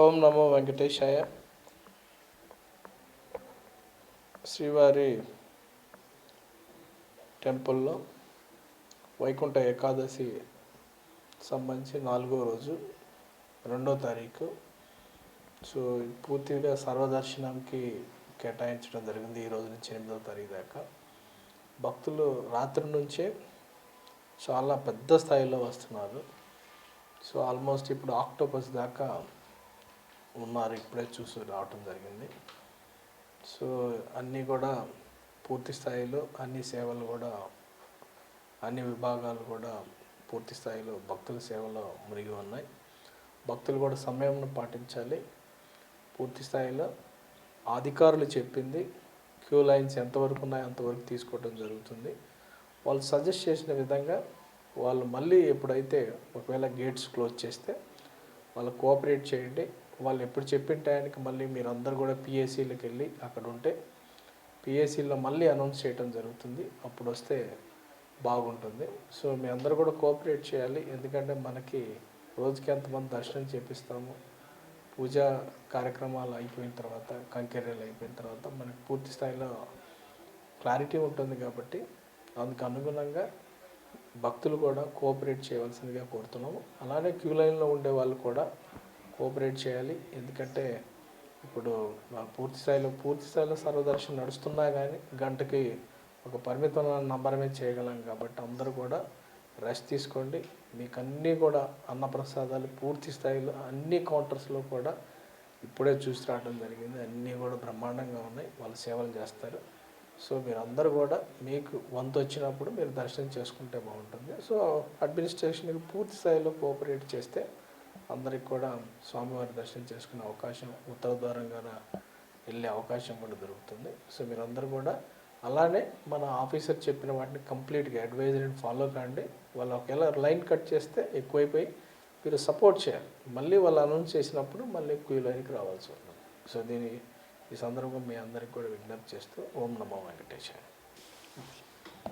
ఓం నమో వెంకటేశాయ. శ్రీవారి టెంపుల్లో వైకుంఠ ఏకాదశి సంబంధించి 4వ రోజు 2వ తారీఖు. సో పూర్తిగా సర్వదర్శనంకి కేటాయించడం జరిగింది. ఈ రోజు నుంచి 8వ తారీఖు దాకా భక్తులు రాత్రి నుంచే చాలా పెద్ద స్థాయిలో వస్తున్నారు. సో ఆల్మోస్ట్ ఇప్పుడు ఆక్టోపస్ దాకా ఉన్నారు. ఇప్పుడే చూసి రావటం జరిగింది. సో అన్నీ కూడా పూర్తి స్థాయిలో అన్ని సేవలు కూడా అన్ని విభాగాలు కూడా పూర్తి స్థాయిలో భక్తుల సేవలో మునిగి ఉన్నాయి. భక్తులు కూడా సమయంను పాటించాలి. పూర్తి స్థాయిలో అధికారులు చెప్పింది క్యూ లైన్స్ ఎంతవరకు ఉన్నాయో అంతవరకు తీసుకోవడం జరుగుతుంది. వాళ్ళు సజెస్ట్ చేసిన విధంగా వాళ్ళు మళ్ళీ ఎప్పుడైతే ఒకవేళ గేట్స్ క్లోజ్ చేస్తే వాళ్ళు కోఆపరేట్ చేయండి. వాళ్ళు ఎప్పుడు చెప్పిన టయానికి మళ్ళీ మీరు అందరూ కూడా పిఏసీలకు వెళ్ళి అక్కడ ఉంటే పిఏసీలో మళ్ళీ అనౌన్స్ చేయడం జరుగుతుంది. అప్పుడు వస్తే బాగుంటుంది. సో మీ అందరూ కూడా కోఆపరేట్ చేయాలి. ఎందుకంటే మనకి రోజుకి ఎంతమంది దర్శనం చేపిస్తాము, పూజా కార్యక్రమాలు అయిపోయిన తర్వాత, కంకెర్యలు అయిపోయిన తర్వాత మనకి పూర్తి స్థాయిలో క్లారిటీ ఉంటుంది. కాబట్టి అందుకు అనుగుణంగా భక్తులు కూడా కోఆపరేట్ చేయవలసిందిగా కోరుతున్నాము. అలానే క్యూ లైన్లో ఉండే వాళ్ళు కూడా కోఆపరేట్ చేయాలి. ఎందుకంటే ఇప్పుడు పూర్తి స్థాయిలో సర్వదర్శనం నడుస్తున్నా కానీ గంటకి ఒక పరిమితమైన నంబరమే చేయగలం. కాబట్టి అందరూ కూడా రెస్ట్ తీసుకోండి. మీకు అన్నీ కూడా అన్నప్రసాదాలు పూర్తి స్థాయిలో అన్ని కౌంటర్స్లో కూడా ఇప్పుడే చూసి రావడం జరిగింది. అన్నీ కూడా బ్రహ్మాండంగా ఉన్నాయి. వాళ్ళు సేవలు చేస్తారు. సో మీరు అందరూ కూడా మీకు వంతు వచ్చినప్పుడు మీరు దర్శనం చేసుకుంటే బాగుంటుంది. సో అడ్మినిస్ట్రేషన్కి పూర్తి స్థాయిలో కోఆపరేట్ చేస్తే అందరికి కూడా స్వామివారి దర్శనం చేసుకునే అవకాశం, ఉత్తర ద్వారంగా వెళ్ళే అవకాశం కూడా దొరుకుతుంది. సో మీరందరూ కూడా అలానే మన ఆఫీసర్ చెప్పిన వాటిని కంప్లీట్గా అడ్వైజరీని ఫాలో కాండి. వాళ్ళు ఒకవేళ లైన్ కట్ చేస్తే ఎక్కువైపోయి మీరు సపోర్ట్ చేయాలి. మళ్ళీ వాళ్ళు అనౌన్స్ చేసినప్పుడు మళ్ళీ క్యూ లైన్కి రావాల్సి ఉంటుంది. సో ఈ సందర్భం మీ అందరికి కూడా విజ్ఞప్తి చేస్తూ ఓం నమో వెంకటేశాయ.